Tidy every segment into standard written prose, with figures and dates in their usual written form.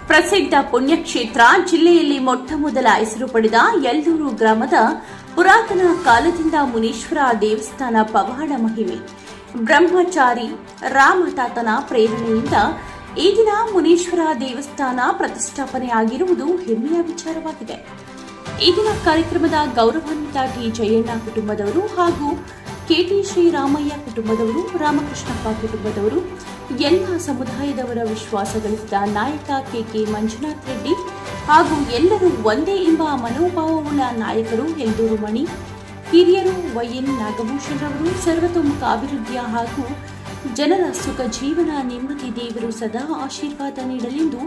ಪ್ರಸಿದ್ಧ ಪುಣ್ಯಕ್ಷೇತ್ರ ಜಿಲ್ಲೆಯಲ್ಲಿ ಮೊಟ್ಟಮೊದಲ ಹೆಸರು ಪಡೆದ ಯಲ್ದೂರು ಗ್ರಾಮದ ಪುರಾತನ ಕಾಲದಿಂದ ಮುನೀಶ್ವರ ದೇವಸ್ಥಾನ ಪವಾಡ ಮಹಿಮೆ. ಬ್ರಹ್ಮಚಾರಿ ರಾಮತಾತನ ಪ್ರೇರಣೆಯಿಂದ ಈ ದಿನ ಮುನೀಶ್ವರ ದೇವಸ್ಥಾನ ಪ್ರತಿಷ್ಠಾಪನೆಯಾಗಿರುವುದು ಹೆಮ್ಮೆಯ ವಿಚಾರವಾಗಿದೆ. ಈ ದಿನ ಕಾರ್ಯಕ್ರಮದ ಗೌರವಾನ್ವಿತ ಟಿ ಜಯಣ್ಣ ಕುಟುಂಬದವರು ಹಾಗೂ ಕೆಟಿ ಶ್ರೀರಾಮಯ್ಯ ಕುಟುಂಬದವರು, ರಾಮಕೃಷ್ಣಪ್ಪ ಕುಟುಂಬದವರು, ಎಲ್ಲ ಸಮುದಾಯದವರ ವಿಶ್ವಾಸ ಗಳಿಸಿದ ನಾಯಕ ಕೆಕೆ ಮಂಜುನಾಥ್ ರೆಡ್ಡಿ ಹಾಗೂ ಎಲ್ಲರೂ ಒಂದೇ ಎಂಬ ಮನೋಭಾವವುಳ್ಳ ನಾಯಕರು ಯಲ್ದೂರು ಮಣಿ, ಹಿರಿಯರು ವೈಎನ್ ನಾಗಭೂಷಣ್ ರವರು ಸರ್ವತೋಮುಖ ಅಭಿವೃದ್ಧಿಯ ಹಾಗೂ ಜನರ ಸುಖ ಜೀವನ ನೆಮ್ಮದಿ ದೇವರು ಸದಾ ಆಶೀರ್ವಾದ ನೀಡಲೆಂದು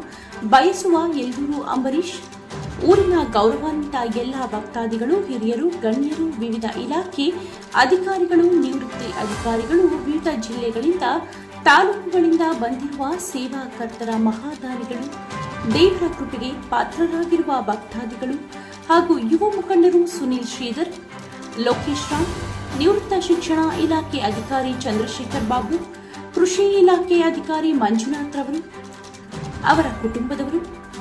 ಬಯಸುವ ಯಲ್ದೂರು ಅಂಬರೀಶ್ ಊರಿನ ಗೌರವಾನ್ವಿತ ಎಲ್ಲ ಭಕ್ತಾದಿಗಳು, ಹಿರಿಯರು, ಗಣ್ಯರು, ವಿವಿಧ ಇಲಾಖೆ ಅಧಿಕಾರಿಗಳು, ನಿವೃತ್ತಿ ಅಧಿಕಾರಿಗಳು, ವಿವಿಧ ಜಿಲ್ಲೆಗಳಿಂದ ತಾಲೂಕುಗಳಿಂದ ಬಂದಿರುವ ಸೇವಾಕರ್ತರ ಮಹಾದಾನಿಗಳು, ದೇವರ ಕೃಪೆಗೆ ಪಾತ್ರರಾಗಿರುವ ಭಕ್ತಾದಿಗಳು ಹಾಗೂ ಯುವ ಮುಖಂಡರು ಸುನೀಲ್ ಶ್ರೀಧರ್, ಲೋಕೇಶ್ ರಾಮ್, ನಿವೃತ್ತ ಶಿಕ್ಷಣ ಇಲಾಖೆ ಅಧಿಕಾರಿ ಚಂದ್ರಶೇಖರ್ ಬಾಬು, ಕೃಷಿ ಇಲಾಖೆ ಅಧಿಕಾರಿ ಮಂಜುನಾಥ್ ರವರು, ಅವರ ಕುಟುಂಬದವರು,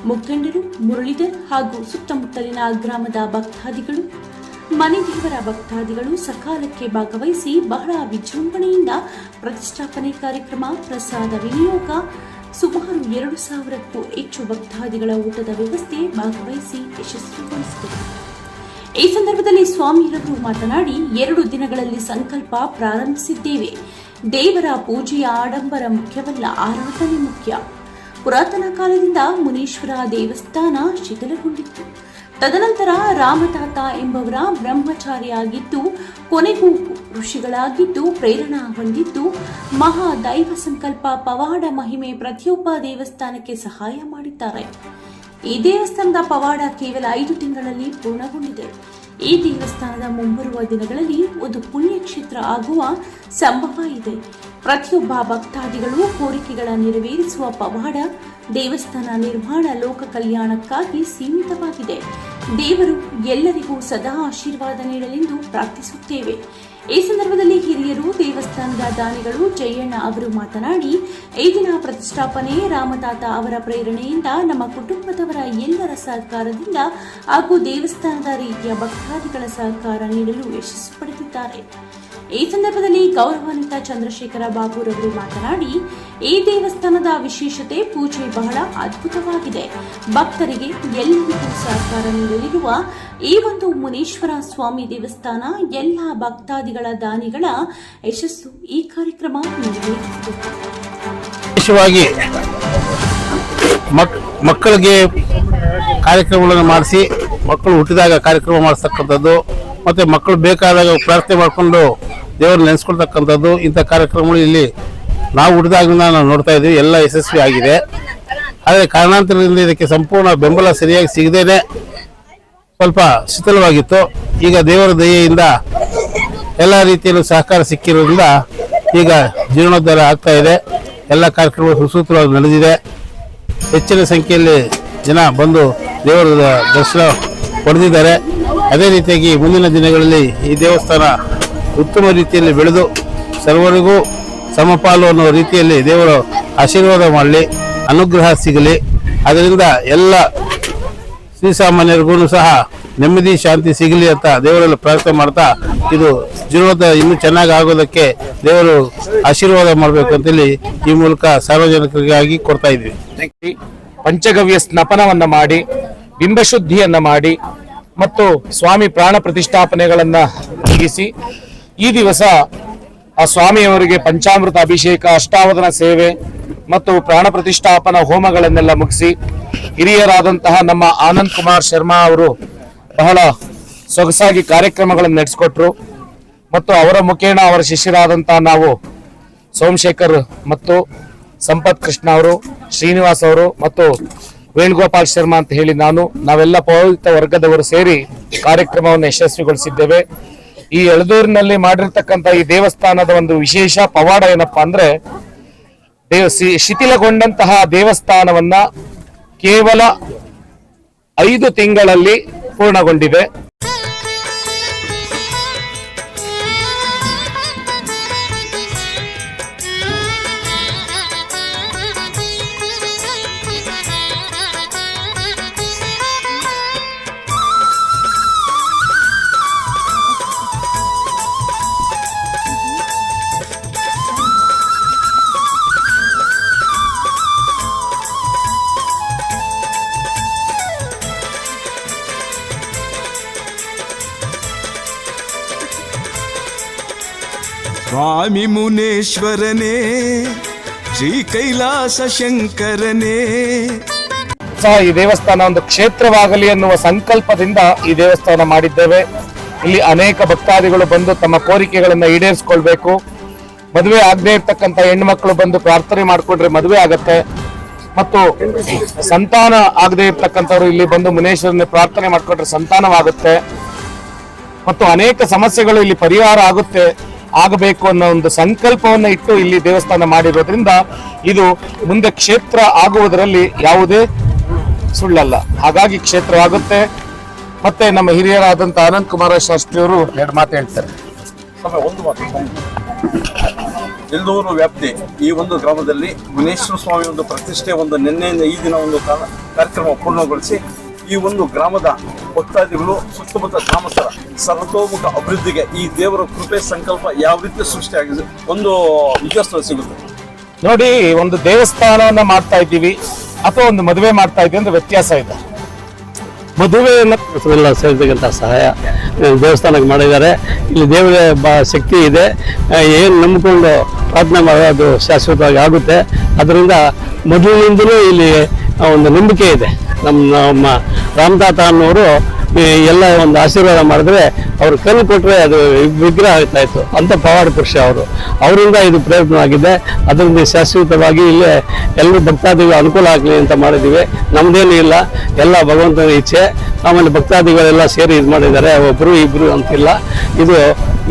ಮುಖಂಡರು, ಮುರಳೀಧರ್ ಹಾಗೂ ಸುತ್ತಮುತ್ತಲಿನ ಗ್ರಾಮದ ಭಕ್ತಾದಿಗಳು, ಮನೆ ದೇವರ ಭಕ್ತಾದಿಗಳು ಸಕಾಲಕ್ಕೆ ಭಾಗವಹಿಸಿ ಬಹಳ ವಿಜೃಂಭಣೆಯಿಂದ ಪ್ರತಿಷ್ಠಾಪನೆ ಕಾರ್ಯಕ್ರಮ, ಪ್ರಸಾದ ವಿನಿಯೋಗ, ಸುಮಾರು 2,000ಕ್ಕೂ ಹೆಚ್ಚು ಭಕ್ತಾದಿಗಳ ಊಟದ ವ್ಯವಸ್ಥೆ ಭಾಗವಹಿಸಿ ಯಶಸ್ವಿಗೊಳಿಸಿದರು. ಈ ಸಂದರ್ಭದಲ್ಲಿ ಸ್ವಾಮಿಯರವರು ಮಾತನಾಡಿ, 2 ದಿನಗಳಲ್ಲಿ ಸಂಕಲ್ಪ ಪ್ರಾರಂಭಿಸಿದ್ದೇವೆ. ದೇವರ ಪೂಜೆಯ ಆಡಂಬರ ಮುಖ್ಯವಲ್ಲ, ಆರಾಧನೆ ಮುಖ್ಯ. ಪುರಾತನ ಕಾಲದಿಂದ ಮುನೀಶ್ವರ ದೇವಸ್ಥಾನ ಶಿಥಿಲಗೊಂಡಿತ್ತು. ತದನಂತರ ರಾಮತಾತ ಎಂಬವರ ಬ್ರಹ್ಮಚಾರಿಯಾಗಿದ್ದು ಕೊನೆಗೂ ಋಷಿಗಳಾಗಿದ್ದು ಪ್ರೇರಣಾ ಹೊಂದಿದ್ದು ಮಹಾ ದೈವ ಸಂಕಲ್ಪ ಪವಾಡ ಮಹಿಮೆ ಪ್ರತಿಯೊಬ್ಬ ದೇವಸ್ಥಾನಕ್ಕೆ ಸಹಾಯ ಮಾಡಿದ್ದಾರೆ. ಈ ದೇವಸ್ಥಾನದ ಪವಾಡ ಕೇವಲ 5 ತಿಂಗಳಲ್ಲಿ ಪೂರ್ಣಗೊಂಡಿದೆ. ಈ ದೇವಸ್ಥಾನದ ಮುಂಬರುವ ದಿನಗಳಲ್ಲಿ ಒಂದು ಪುಣ್ಯಕ್ಷೇತ್ರ ಆಗುವ ಸಂಭವ ಇದೆ. ಪ್ರತಿಯೊಬ್ಬ ಭಕ್ತಾದಿಗಳು ಕೋರಿಕೆಗಳ ನೆರವೇರಿಸುವ ಪವಾಡ ದೇವಸ್ಥಾನ ನಿರ್ಮಾಣ ಲೋಕ ಕಲ್ಯಾಣಕ್ಕಾಗಿ ಸೀಮಿತವಾಗಿದೆ. ದೇವರು ಎಲ್ಲರಿಗೂ ಸದಾ ಆಶೀರ್ವಾದ ನೀಡಲೆಂದು ಪ್ರಾರ್ಥಿಸುತ್ತೇವೆ. ಈ ಸಂದರ್ಭದಲ್ಲಿ ಹಿರಿಯರು, ದೇವಸ್ಥಾನದ ದಾನಿಗಳು ಜಯಣ್ಣ ಅವರು ಮಾತನಾಡಿ, ಈ ದಿನ ಪ್ರತಿಷ್ಠಾಪನೆ ರಾಮತಾತ ಅವರ ಪ್ರೇರಣೆಯಿಂದ ನಮ್ಮ ಕುಟುಂಬದವರ ಎಲ್ಲರ ಸಹಕಾರದಿಂದ ಹಾಗೂ ದೇವಸ್ಥಾನದ ರೀತಿಯ ಭಕ್ತಾದಿಗಳ ಸಹಕಾರ ನೀಡಲು ಯಶಸ್ಸು ಪಡೆದಿದ್ದಾರೆ. ಈ ಸಂದರ್ಭದಲ್ಲಿ ಗೌರವಾನ್ವಿತ ಚಂದ್ರಶೇಖರ ಬಾಬುರವರು ಮಾತನಾಡಿ, ಈ ದೇವಸ್ಥಾನದ ವಿಶೇಷತೆ ಪೂಜೆ ಬಹಳ ಅದ್ಭುತವಾಗಿದೆ. ಭಕ್ತರಿಗೆ ಎಲ್ಲರಿಗೂ ಸಹಕಾರ ನೀಡಲಿರುವ ಈ ಒಂದು ಮುನೀಶ್ವರ ಸ್ವಾಮಿ ದೇವಸ್ಥಾನ ಎಲ್ಲ ಭಕ್ತಾದಿಗಳ ದಾನಿಗಳ ಯಶಸ್ಸು ಈ ಕಾರ್ಯಕ್ರಮ ವಿಶೇಷವಾಗಿ ಮಕ್ಕಳಿಗೆ ಕಾರ್ಯಕ್ರಮಗಳನ್ನು ಮಾಡಿಸಿ, ಮಕ್ಕಳು ಹುಟ್ಟಿದಾಗ ಕಾರ್ಯಕ್ರಮ ಮಾಡಿಸ್ತಕ್ಕಂಥದ್ದು, ಮತ್ತೆ ಮಕ್ಕಳು ಬೇಕಾದಾಗ ಪ್ರಾರ್ಥನೆ ಮಾಡಿಕೊಂಡು ದೇವರು ನೆನೆಸ್ಕೊಳ್ತಕ್ಕಂಥದ್ದು, ಇಂಥ ಕಾರ್ಯಕ್ರಮಗಳು ಇಲ್ಲಿ ನಾವು ಹುಟ್ಟಿದಾಗಿಂದ ನಾವು ನೋಡ್ತಾ ಇದ್ದೀವಿ. ಎಲ್ಲ ಯಶಸ್ವಿ ಆಗಿದೆ. ಆದರೆ ಕಾರಣಾಂತರದಿಂದ ಇದಕ್ಕೆ ಸಂಪೂರ್ಣ ಬೆಂಬಲ ಸರಿಯಾಗಿ ಸಿಗದೇನೆ ಸ್ವಲ್ಪ ಶಿಥಿಲವಾಗಿತ್ತು. ಈಗ ದೇವರ ದಯೆಯಿಂದ ಎಲ್ಲ ರೀತಿಯಲ್ಲೂ ಸಹಕಾರ ಸಿಕ್ಕಿರೋದ್ರಿಂದ ಈಗ ಜೀರ್ಣೋದ್ಧಾರ ಆಗ್ತಾ ಇದೆ. ಎಲ್ಲ ಕಾರ್ಯಕ್ರಮಗಳು ಸುಸೂತ್ರವಾಗಿ ನಡೆದಿದೆ. ಹೆಚ್ಚಿನ ಸಂಖ್ಯೆಯಲ್ಲಿ ಜನ ಬಂದು ದೇವರ ದರ್ಶನ ಪಡೆದಿದ್ದಾರೆ. ಅದೇ ರೀತಿಯಾಗಿ ಮುಂದಿನ ದಿನಗಳಲ್ಲಿ ಈ ದೇವಸ್ಥಾನ ಉತ್ತಮ ರೀತಿಯಲ್ಲಿ ಬೆಳೆದು ಸರ್ವರಿಗೂ ಸಮಪಾಲು ಅನ್ನೋ ರೀತಿಯಲ್ಲಿ ದೇವರು ಆಶೀರ್ವಾದ ಮಾಡಲಿ, ಅನುಗ್ರಹ ಸಿಗಲಿ. ಅದರಿಂದ ಎಲ್ಲ ಶ್ರೀಸಾಮಾನ್ಯರಿಗೂ ಸಹ ನೆಮ್ಮದಿ ಶಾಂತಿ ಸಿಗಲಿ ಅಂತ ದೇವರಲ್ಲಿ ಪ್ರಾರ್ಥನೆ ಮಾಡ್ತಾ, ಇದು ಜೀವನದ ಇನ್ನೂ ಚೆನ್ನಾಗಿ ಆಗೋದಕ್ಕೆ ದೇವರು ಆಶೀರ್ವಾದ ಮಾಡಬೇಕು ಅಂತೇಳಿ ಈ ಮೂಲಕ ಸಾರ್ವಜನಿಕರಿಗಾಗಿ ಕೊಡ್ತಾ ಇದ್ವಿ. ಪಂಚಗವ್ಯ ಸ್ನಪನವನ್ನ ಮಾಡಿ, ಬಿಂಬಶುದ್ಧಿಯನ್ನ ಮಾಡಿ ಮತ್ತು ಸ್ವಾಮಿ ಪ್ರಾಣ ಪ್ರತಿಷ್ಠಾಪನೆಗಳನ್ನ ಮುಗಿಸಿ ಈ ದಿವಸ ಆ ಸ್ವಾಮಿಯವರಿಗೆ ಪಂಚಾಮೃತ ಅಭಿಷೇಕ, ಅಷ್ಟಾವಧಾನ ಸೇವೆ ಮತ್ತು ಪ್ರಾಣ ಪ್ರತಿಷ್ಠಾಪನಾ ಹೋಮಗಳನ್ನೆಲ್ಲ ಮುಗಿಸಿ ಹಿರಿಯರಾದಂತಹ ನಮ್ಮ ಆನಂದ್ ಕುಮಾರ್ ಶರ್ಮಾ ಅವರು ಬಹಳ ಸೊಗಸಾಗಿ ಕಾರ್ಯಕ್ರಮಗಳನ್ನು ನಡೆಸಿಕೊಟ್ರು. ಮತ್ತು ಅವರ ಮುಖೇನ ಅವರ ಶಿಷ್ಯರಾದಂತಹ ನಾವು ಸೋಮಶೇಖರ್ ಮತ್ತು ಸಂಪತ್ ಕೃಷ್ಣ ಅವರು, ಶ್ರೀನಿವಾಸ್ ಅವರು ಮತ್ತು ವೇಣುಗೋಪಾಲ್ ಶರ್ಮಾ ಅಂತ ಹೇಳಿ ನಾವೆಲ್ಲ ಪೌರೋಹಿತ ವರ್ಗದವರು ಸೇರಿ ಕಾರ್ಯಕ್ರಮವನ್ನು ಯಶಸ್ವಿಗೊಳಿಸಿದ್ದೇವೆ. ಈ ಯಳದೂರಿನಲ್ಲಿ ಮಾಡಿರ್ತಕ್ಕಂಥ ಈ ದೇವಸ್ಥಾನದ ಒಂದು ವಿಶೇಷ ಪವಾಡ ಏನಪ್ಪಾ ಅಂದ್ರೆ, ಶಿಥಿಲಗೊಂಡಂತಹ ದೇವಸ್ಥಾನವನ್ನ ಕೇವಲ 5 ತಿಂಗಳಲ್ಲಿ ಪೂರ್ಣಗೊಂಡಿದೆ. ಸ್ವಾಮಿ ಮುನೇಶ್ವರನೇ ಶ್ರೀ ಕೈಲಾಸ ಶಂಕರನೇ. ಸಹ ಈ ದೇವಸ್ಥಾನ ಒಂದು ಕ್ಷೇತ್ರವಾಗಲಿ ಅನ್ನುವ ಸಂಕಲ್ಪದಿಂದ ಈ ದೇವಸ್ಥಾನ ಮಾಡಿದ್ದೇವೆ. ಇಲ್ಲಿ ಅನೇಕ ಭಕ್ತಾದಿಗಳು ಬಂದು ತಮ್ಮ ಕೋರಿಕೆಗಳನ್ನ ಈಡೇರಿಸಿಕೊಳ್ಬೇಕು. ಮದುವೆ ಆಗದೆ ಇರ್ತಕ್ಕಂಥ ಹೆಣ್ಮಕ್ಳು ಬಂದು ಪ್ರಾರ್ಥನೆ ಮಾಡಿಕೊಂಡ್ರೆ ಮದುವೆ ಆಗತ್ತೆ, ಮತ್ತು ಸಂತಾನ ಆಗದೆ ಇರ್ತಕ್ಕಂಥವ್ರು ಇಲ್ಲಿ ಬಂದು ಮುನೇಶ್ವರನ ಪ್ರಾರ್ಥನೆ ಮಾಡ್ಕೊಂಡ್ರೆ ಸಂತಾನವಾಗುತ್ತೆ, ಮತ್ತು ಅನೇಕ ಸಮಸ್ಯೆಗಳು ಇಲ್ಲಿ ಪರಿಹಾರ ಆಗಬೇಕು ಅನ್ನೋ ಒಂದು ಸಂಕಲ್ಪವನ್ನ ಇಟ್ಟು ಇಲ್ಲಿ ದೇವಸ್ಥಾನ ಮಾಡಿರೋದ್ರಿಂದ ಇದು ಮುಂದೆ ಕ್ಷೇತ್ರ ಆಗುವುದರಲ್ಲಿ ಯಾವುದೇ ಸುಳ್ಳಲ್ಲ. ಹಾಗಾಗಿ ಕ್ಷೇತ್ರವಾಗುತ್ತೆ. ಮತ್ತೆ ನಮ್ಮ ಹಿರಿಯರಾದಂತಹ ಅನಂತ್ ಕುಮಾರ ಶಾಸ್ತ್ರಿ ಅವರು 2 ಮಾತು ಹೇಳ್ತಾರೆ. ಒಂದು ಮಾತು, ಎಲ್ದೂರು ವ್ಯಾಪ್ತಿ ಈ ಒಂದು ಗ್ರಾಮದಲ್ಲಿ ಮುನೇಶ್ವರ ಸ್ವಾಮಿ ಒಂದು ಪ್ರತಿಷ್ಠೆ ಒಂದು ನಿನ್ನೆಯಿಂದ ಈ ದಿನ ಒಂದು ಕಾರ್ಯಕ್ರಮ ಪೂರ್ಣಗೊಳಿಸಿ ಈ ಒಂದು ಗ್ರಾಮದ ಭಕ್ತಾದಿಗಳು ಸುತ್ತಮುತ್ತ ಗ್ರಾಮಸ್ಥರ ಸರ್ವತೋಮುಖ ಅಭಿವೃದ್ಧಿಗೆ ಈ ದೇವರ ಕೃಪೆ ಸಂಕಲ್ಪ ಯಾವ ರೀತಿ ಸೃಷ್ಟಿಯಾಗಿದೆ ಒಂದು ವಿಜಯೋತ್ಸವ ಸಿಗುತ್ತೆ ನೋಡಿ. ಒಂದು ದೇವಸ್ಥಾನವನ್ನ ಮಾಡ್ತಾ ಇದ್ದೀವಿ ಅಥವಾ ಒಂದು ಮದುವೆ ಮಾಡ್ತಾ ಇದ್ದೀವಿ ಅಂದ್ರೆ ವ್ಯತ್ಯಾಸ ಇದೆ. ಮದುವೆಯನ್ನ ಸೇರ್ತಕ್ಕಂಥ ಸಹಾಯ ದೇವಸ್ಥಾನಕ್ಕೆ ಮಾಡಿದ್ದಾರೆ. ಇಲ್ಲಿ ದೇವರ ಶಕ್ತಿ ಇದೆ. ಏನು ನಂಬಿಕೊಂಡು ಪ್ರಾರ್ಥನೆ ಮಾಡೋದು ಶಾಶ್ವತವಾಗಿ ಆಗುತ್ತೆ. ಅದರಿಂದ ಮೊದಲಿನಿಂದಲೂ ಇಲ್ಲಿ ಒಂದು ನಂಬಿಕೆ ಇದೆ. ನಮ್ಮ ರಾಮದಾತ ಅನ್ನೋರು ಎಲ್ಲ ಒಂದು ಆಶೀರ್ವಾದ ಮಾಡಿದ್ರೆ ಅವ್ರು ಕಣ್ಣು ಕೊಟ್ಟರೆ ಅದು ವಿಗ್ರಹ ಆಗ್ತಾ ಇತ್ತು. ಅಂತ ಪವಾಡ ಪುರುಷ ಅವರಿಂದ ಇದು ಪ್ರಯತ್ನ ಆಗಿದೆ. ಅದರಿಂದ ಶಾಶ್ವತವಾಗಿ ಇಲ್ಲೇ ಎಲ್ಲರೂ ಭಕ್ತಾದಿಗಳು ಅನುಕೂಲ ಆಗಲಿ ಅಂತ ಮಾಡಿದ್ದೀವಿ. ನಮ್ದೇನು ಇಲ್ಲ, ಎಲ್ಲ ಭಗವಂತನ ಇಚ್ಛೆ. ಆಮೇಲೆ ಭಕ್ತಾದಿಗಳೆಲ್ಲ ಸೇರಿ ಇದು ಮಾಡಿದ್ದಾರೆ, ಒಬ್ಬರು ಇಬ್ಬರು ಅಂತಿಲ್ಲ.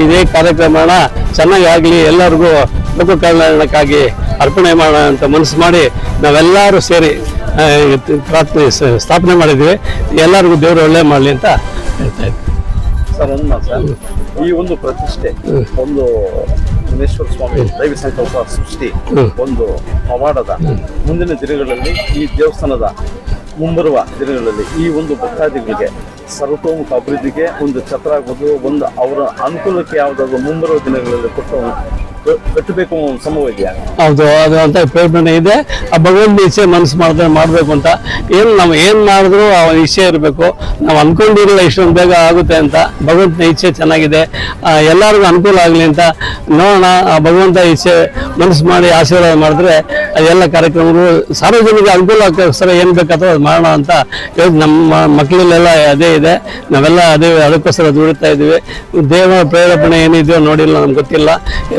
ಇದೇ ಕಾರ್ಯಕ್ರಮನ ಚೆನ್ನಾಗಿ ಆಗಲಿ, ಎಲ್ಲರಿಗೂ ಲೋಕ ಕಲ್ಯಾಣಕ್ಕಾಗಿ ಅರ್ಪಣೆ ಮಾಡೋಣ ಅಂತ ಮನಸ್ಸು ಮಾಡಿ ನಾವೆಲ್ಲರೂ ಸೇರಿ ಪ್ರಾರ್ಥನೆ ಸ್ಥಾಪನೆ ಮಾಡಿದ್ವಿ. ಎಲ್ಲರಿಗೂ ದೇವರು ಒಳ್ಳೆ ಮಾಡಲಿ ಅಂತ ಹೇಳ್ತಾ ಇದ್ವಿ. ಸರ್, ಒಂದು ಮಾತು ಸರ್, ಈ ಒಂದು ಪ್ರತಿಷ್ಠೆ ಒಂದು ಮುನೇಶ್ವರ ಸ್ವಾಮಿ ದೈವ ಸಂಕಲ್ಪ ಸೃಷ್ಟಿ ಒಂದು ಪವಾಡದ ಮುಂದಿನ ದಿನಗಳಲ್ಲಿ ಈ ದೇವಸ್ಥಾನದ ಮುಂಬರುವ ದಿನಗಳಲ್ಲಿ ಈ ಒಂದು ಭಕ್ತಾದಿಗಳಿಗೆ ಸರ್ವತೋಮುಖ ಅಭಿವೃದ್ಧಿಗೆ ಒಂದು ಛತ್ರ ಆಗ್ಬೋದು, ಒಂದು ಅವರ ಅನುಕೂಲಕ್ಕೆ ಯಾವುದಾದ್ರು ಮುಂಬರುವ ದಿನಗಳಲ್ಲಿ ಕಟ್ಟಬೇಕು ಒಂದು ಸಂಭವ ಇದೆಯಾ? ಹೌದು, ಅದು ಅಂತ ಪ್ರೇರಣೆ ಇದೆ. ಆ ಭಗವಂತ ಇಚ್ಛೆ ಮನಸ್ಸು ಮಾಡಬೇಕು ಅಂತ. ನಾವು ಏನು ಮಾಡಿದ್ರು ಅವನ ಇಚ್ಛೆ ಇರಬೇಕು. ನಾವು ಅನ್ಕೊಂಡಿರಲಿಲ್ಲ ಇಷ್ಟೊಂದು ಬೇಗ ಆಗುತ್ತೆ ಅಂತ. ಭಗವಂತನ ಇಚ್ಛೆ ಚೆನ್ನಾಗಿದೆ, ಎಲ್ಲರಿಗೂ ಅನುಕೂಲ ಆಗಲಿ ಅಂತ ನೋಡೋಣ. ಆ ಭಗವಂತ ಇಚ್ಛೆ ಮನಸ್ಸು ಮಾಡಿ ಆಶೀರ್ವಾದ ಮಾಡಿದ್ರೆ ಅದೆಲ್ಲ ಕಾರ್ಯಕ್ರಮಗಳು ಸಾರ್ವಜನಿಕ ಅನುಕೂಲ ಆಗ್ತದೆ. ಏನು ಬೇಕಾದರೂ ಅದು ಮಾಡೋಣ ಅಂತ ನಮ್ಮ ಮಕ್ಕಳಲ್ಲೆಲ್ಲ ಅದೇ ಇದೆ. ನಾವೆಲ್ಲ ಅದಕ್ಕೋಸ್ಕರ ದುಡಿತಾ ಇದ್ದೀವಿ. ದೇವರ ಪ್ರೇರೇಪಣೆ ಏನಿದೆಯೋ ನೋಡಿಲ್ಲ, ನಮ್ಗೆ ಗೊತ್ತಿಲ್ಲ.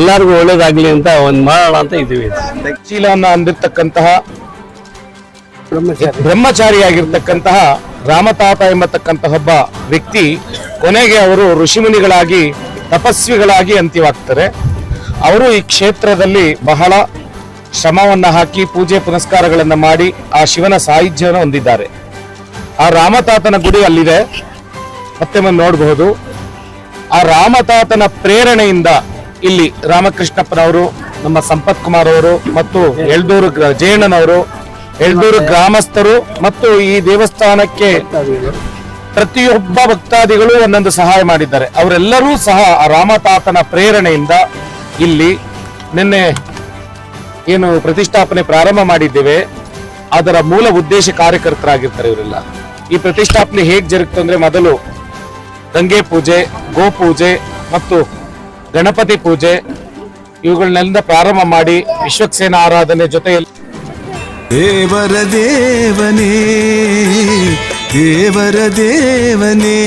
ಎಲ್ಲರಿಗೂ ಒಳ್ಳೇದಾಗ್ಲಿ ಅಂತ ಒಂದು ಮಾಡೋಣ ಅಂತ ಇದ್ದೀವಿ. ಶೀಲವನ್ನ ಅಂದಿರ್ತಕ್ಕಂತಹ ಬ್ರಹ್ಮಚಾರಿಯಾಗಿರ್ತಕ್ಕಂತಹ ರಾಮತಾತ ಎಂಬತಕ್ಕಂತಹ ಒಬ್ಬ ವ್ಯಕ್ತಿ ಕೊನೆಗೆ ಅವರು ಋಷಿಮುನಿಗಳಾಗಿ ತಪಸ್ವಿಗಳಾಗಿ ಅಂತ್ಯವಾಗ್ತಾರೆ. ಅವರು ಈ ಕ್ಷೇತ್ರದಲ್ಲಿ ಬಹಳ ಶ್ರಮವನ್ನ ಹಾಕಿ ಪೂಜೆ ಪುನಸ್ಕಾರಗಳನ್ನ ಮಾಡಿ ಆ ಶಿವನ ಸಾಹಿತ್ಯವನ್ನು ಹೊಂದಿದ್ದಾರೆ. ಆ ರಾಮತಾತನ ಗುಡಿ ಅಲ್ಲಿದೆ, ಮತ್ತೆ ನೋಡಬಹುದು. ಆ ರಾಮತಾತನ ಪ್ರೇರಣೆಯಿಂದ ಇಲ್ಲಿ ರಾಮಕೃಷ್ಣಪ್ಪನವರು, ನಮ್ಮ ಸಂಪತ್ ಕುಮಾರ್ ಅವರು ಮತ್ತು ಎಳ್ದೂರು ಜಯಣ್ಣನವರು, ಎಳ್ದೂರು ಗ್ರಾಮಸ್ಥರು ಮತ್ತು ಈ ದೇವಸ್ಥಾನಕ್ಕೆ ಪ್ರತಿಯೊಬ್ಬ ಭಕ್ತಾದಿಗಳು ಒಂದೊಂದು ಸಹಾಯ ಮಾಡಿದ್ದಾರೆ. ಅವರೆಲ್ಲರೂ ಸಹ ಆ ರಾಮತಾತನ ಪ್ರೇರಣೆಯಿಂದ ಇಲ್ಲಿ ನಿನ್ನೆ ಏನು ಪ್ರತಿಷ್ಠಾಪನೆ ಪ್ರಾರಂಭ ಮಾಡಿದ್ದೇವೆ ಅದರ ಮೂಲ ಉದ್ದೇಶ ಕಾರ್ಯಕರ್ತರಾಗಿರ್ತಾರೆ ಇವರೆಲ್ಲ. ಈ ಪ್ರತಿಷ್ಠಾಪನೆ ಹೇಗೆ ಜರುಗ್ತದೆ ಅಂದ್ರೆ, ಮೊದಲು ಗಂಗೆ ಪೂಜೆ, ಗೋಪೂಜೆ ಮತ್ತು ಗಣಪತಿ ಪೂಜೆ ಇವುಗಳನ್ನೆಲ್ಲ ಪ್ರಾರಂಭ ಮಾಡಿ ವಿಶ್ವಕ್ಸೇನ ಆರಾಧನೆ ಜೊತೆಯಲ್ಲಿ ದೇವರ ದೇವನೇ ದೇವರ ದೇವನೇ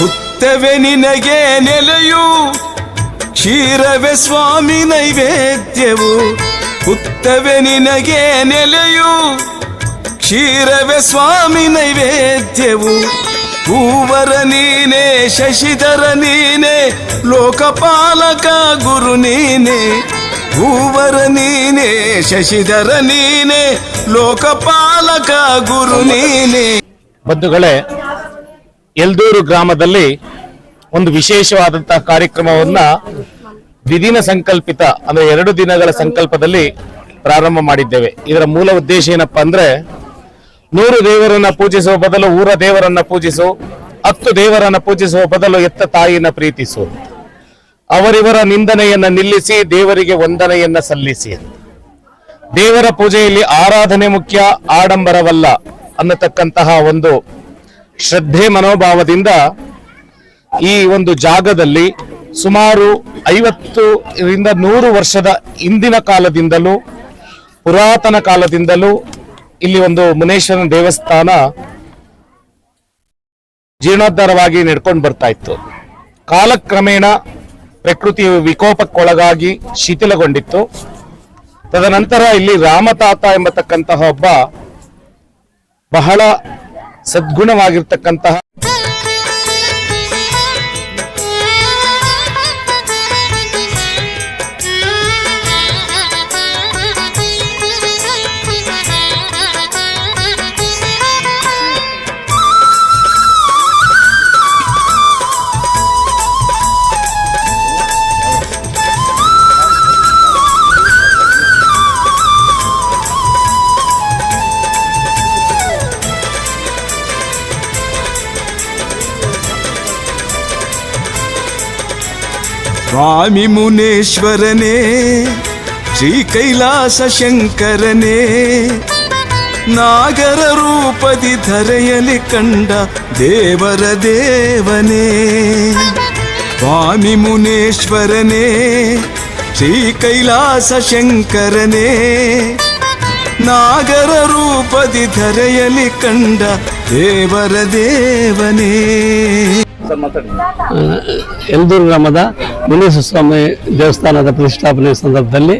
ಹುತ್ತವೆ ನಿನಗೆ ನೆಲೆಯು ಕ್ಷೀರವೇ ಸ್ವಾಮಿ ನೈವೇದ್ಯವು ಹುತ್ತವೆ ನಿನಗೆ ನೆಲೆಯು ಕ್ಷೀರವೇ ಸ್ವಾಮಿ ನೈವೇದ್ಯವು ಹೂವರ ನೀನೆ ಶಶಿಧರ ನೀನೆ ಲೋಕಪಾಲಕ ಗುರು ನೀನೆ ಹೂವರ ನೀನೆ ಶಶಿಧರ ನೀನೆ ಲೋಕಪಾಲಕ ಗುರು ನೀನೆ. ಬಂಧುಗಳೇ, ಎಲ್ದೂರು ಗ್ರಾಮದಲ್ಲಿ ಒಂದು ವಿಶೇಷವಾದಂತಹ ಕಾರ್ಯಕ್ರಮವನ್ನ ದ್ವಿದಿನ ಸಂಕಲ್ಪಿತ ಅಂದ್ರೆ 2 ದಿನಗಳ ಸಂಕಲ್ಪದಲ್ಲಿ ಪ್ರಾರಂಭ ಮಾಡಿದ್ದೇವೆ. ಇದರ ಮೂಲ ಉದ್ದೇಶ ಏನಪ್ಪಾ ಅಂದ್ರೆ 100 ದೇವರನ್ನ ಪೂಜಿಸುವ ಬದಲು ಊರ ದೇವರನ್ನ ಪೂಜಿಸು, 10 ದೇವರನ್ನ ಪೂಜಿಸುವ ಬದಲು ಎತ್ತ ತಾಯಿನ ಪ್ರೀತಿಸು, ಅವರಿವರ ನಿಂದನೆಯನ್ನ ನಿಲ್ಲಿಸಿ ದೇವರಿಗೆ ವಂದನೆಯನ್ನ ಸಲ್ಲಿಸಿ. ದೇವರ ಪೂಜೆಯಲ್ಲಿ ಆರಾಧನೆ ಮುಖ್ಯ, ಆಡಂಬರವಲ್ಲ ಅನ್ನತಕ್ಕಂತಹ ಒಂದು ಶ್ರದ್ಧೆ ಮನೋಭಾವದಿಂದ ಈ ಒಂದು ಜಾಗದಲ್ಲಿ ಸುಮಾರು 50ರಿಂದ 100 ವರ್ಷದ ಹಿಂದಿನ ಕಾಲದಿಂದಲೂ ಪುರಾತನ ಕಾಲದಿಂದಲೂ ಇಲ್ಲಿ ಒಂದು ಮುನೇಶ್ವರನ ದೇವಸ್ಥಾನ ಜೀರ್ಣೋದ್ಧಾರವಾಗಿ ನಡ್ಕೊಂಡು ಬರ್ತಾ ಇತ್ತು. ಕಾಲಕ್ರಮೇಣ ಪ್ರಕೃತಿಯ ವಿಕೋಪಕ್ಕೊಳಗಾಗಿ ಶಿಥಿಲಗೊಂಡಿತ್ತು. ತದನಂತರ ಇಲ್ಲಿ ರಾಮತಾತ ಎಂಬತಕ್ಕಂತಹ ಒಬ್ಬ ಬಹಳ ಸದ್ಗುಣವಾಗಿರ್ತಕ್ಕಂತಹ ಸ್ವಾಮಿ ಮುನೇಶ್ವರನೇ, ಶ್ರೀ ಕೈಲಾಸ ಶಂಕರನೇ, ನಾಗರ ರೂಪದಿ ಧರೆಯಲಿ ಕಂಡ ದೇವರ ದೇವನೇ. ಸ್ವಾಮಿ ಮುನೇಶ್ವರನೇ, ಶ್ರೀ ಕೈಲಾಸ ಶಂಕರನೇ, ನಾಗರ ರೂಪದಿ ಧರೆಯಲಿ ಕಂಡ ದೇವರ ದೇವನೇ. ಸರ್ ಮಾತಾಡಿ. ಯಲ್ದೂರು ಗ್ರಾಮದ ಮುನೇಶ್ವರ ಸ್ವಾಮಿ ದೇವಸ್ಥಾನದ ಪ್ರತಿಷ್ಠಾಪನೆ ಸಂದರ್ಭದಲ್ಲಿ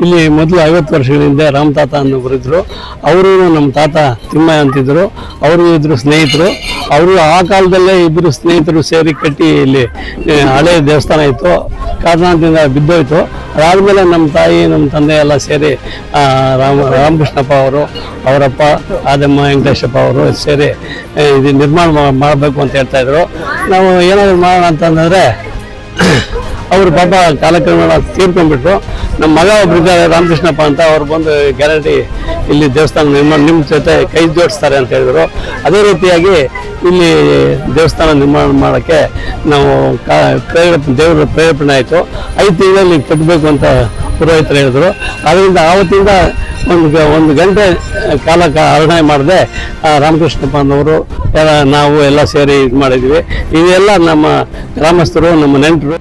ಇಲ್ಲಿ ಮೊದಲು 50 ವರ್ಷಗಳ ಹಿಂದೆ ರಾಮತಾತ ಅನ್ನೋರಿದ್ರು. ಅವರು ನಮ್ಮ ತಾತ ತಿಮ್ಮಯ್ಯ ಅಂತಿದ್ರು. ಅವರು ಇದ್ರು ಸ್ನೇಹಿತರು. ಅವರು ಆ ಕಾಲದಲ್ಲೇ ಇಬ್ಬರು ಸ್ನೇಹಿತರು ಸೇರಿ ಕಟ್ಟಿ ಇಲ್ಲಿ ಹಳೆ ದೇವಸ್ಥಾನ ಇತ್ತು. ಕಾರಣದಿಂದ ಬಿದ್ದೋಯ್ತು. ಅದಾದಮೇಲೆ ನಮ್ಮ ತಾಯಿ ನಮ್ಮ ತಂದೆ ಎಲ್ಲ ಸೇರಿ ರಾಮಕೃಷ್ಣಪ್ಪ ಅವರು, ಅವರಪ್ಪ ಆದಮ್ಮ ವೆಂಕಟೇಶಪ್ಪ ಅವರು ಸೇರಿ ಇದು ನಿರ್ಮಾಣ ಮಾಡಬೇಕು ಅಂತ ಹೇಳ್ತಾ ಇದ್ರು. ನಾವು ಏನಾದರೂ ಮಾಡೋಣ ಅಂತಂದರೆ ಅವರು ಪಾಪ ಕಾಲಕ್ರಮೇಣ ತೀರ್ಕೊಂಡ್ಬಿಟ್ರು. ನಮ್ಮ ಮಗ ಒಬ್ಬರಿದ್ದಾರೆ ರಾಮಕೃಷ್ಣಪ್ಪ ಅಂತ, ಅವ್ರು ಬಂದು ಗ್ಯಾರಂಟಿ ಇಲ್ಲಿ ದೇವಸ್ಥಾನ ನಿರ್ಮಾಣ ನಿಮ್ಮ ಜೊತೆ ಕೈ ಜೋಡಿಸ್ತಾರೆ ಅಂತ ಹೇಳಿದ್ರು. ಅದೇ ರೀತಿಯಾಗಿ ಇಲ್ಲಿ ದೇವಸ್ಥಾನ ನಿರ್ಮಾಣ ಮಾಡೋಕ್ಕೆ ನಾವು ದೇವರ ಪ್ರೇರೇಪಣೆ ಆಯಿತು. 5 ತಿಂಗಳಲ್ಲಿ ಕಟ್ಟಬೇಕು ಅಂತ ಪುರೋಹಿತರು ಹೇಳಿದ್ರು. ಅದರಿಂದ ಆವತ್ತಿಂದ ಒಂದು ಗಂಟೆ ಕಾಲ ಅರಣ್ಯ ಮಾಡದೆ ರಾಮಕೃಷ್ಣಪ್ಪನವರು ನಾವು ಎಲ್ಲ ಸೇರಿ ಇದು ಮಾಡಿದ್ವಿ. ಇದೆಲ್ಲ ನಮ್ಮ ಗ್ರಾಮಸ್ಥರು, ನಮ್ಮ ನೆಂಟರು.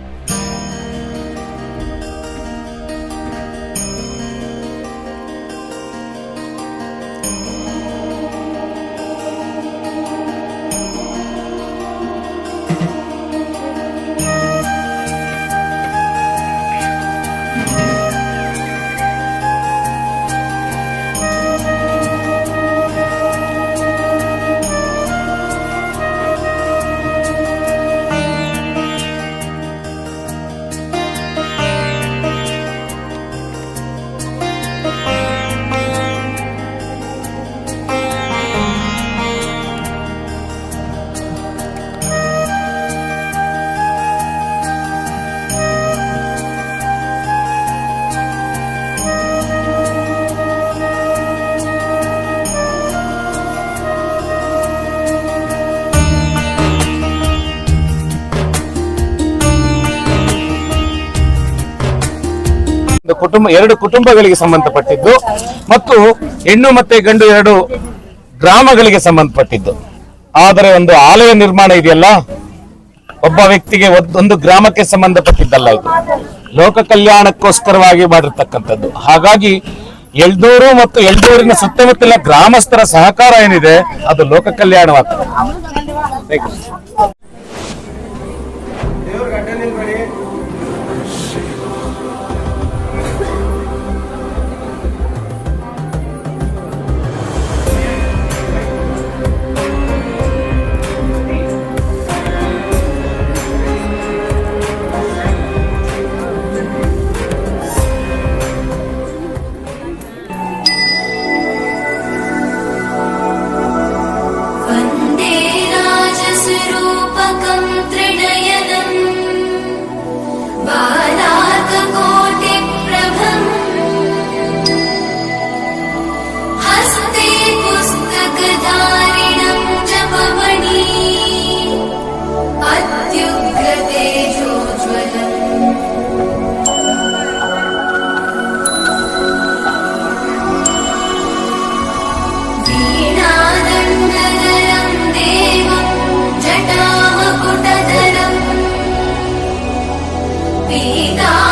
ಎರಡು ಕುಟುಂಬಗಳಿಗೆ ಸಂಬಂಧಪಟ್ಟಿದ್ದು ಮತ್ತು ಹೆಣ್ಣು ಮತ್ತೆ ಗಂಡು 2 ಗ್ರಾಮಗಳಿಗೆ ಸಂಬಂಧಪಟ್ಟಿದ್ದು. ಆದರೆ ಒಂದು ಆಲಯ ನಿರ್ಮಾಣ ಇದೆಯಲ್ಲ, ಒಬ್ಬ ವ್ಯಕ್ತಿಗೆ ಒಂದು ಗ್ರಾಮಕ್ಕೆ ಸಂಬಂಧಪಟ್ಟಿದ್ದಲ್ಲ. ಇದು ಲೋಕ ಕಲ್ಯಾಣಕ್ಕೋಸ್ಕರವಾಗಿ ಮಾಡಿರ್ತಕ್ಕಂಥದ್ದು. ಹಾಗಾಗಿ ಯಲ್ದೂರು ಮತ್ತು ಯಲ್ದೂರಿನ ಸುತ್ತಮುತ್ತಲ ಗ್ರಾಮಸ್ಥರ ಸಹಕಾರ ಏನಿದೆ ಅದು ಲೋಕ ಕಲ್ಯಾಣವಾಗ್ತದೆ. वन्दे राजस्वरूप पीता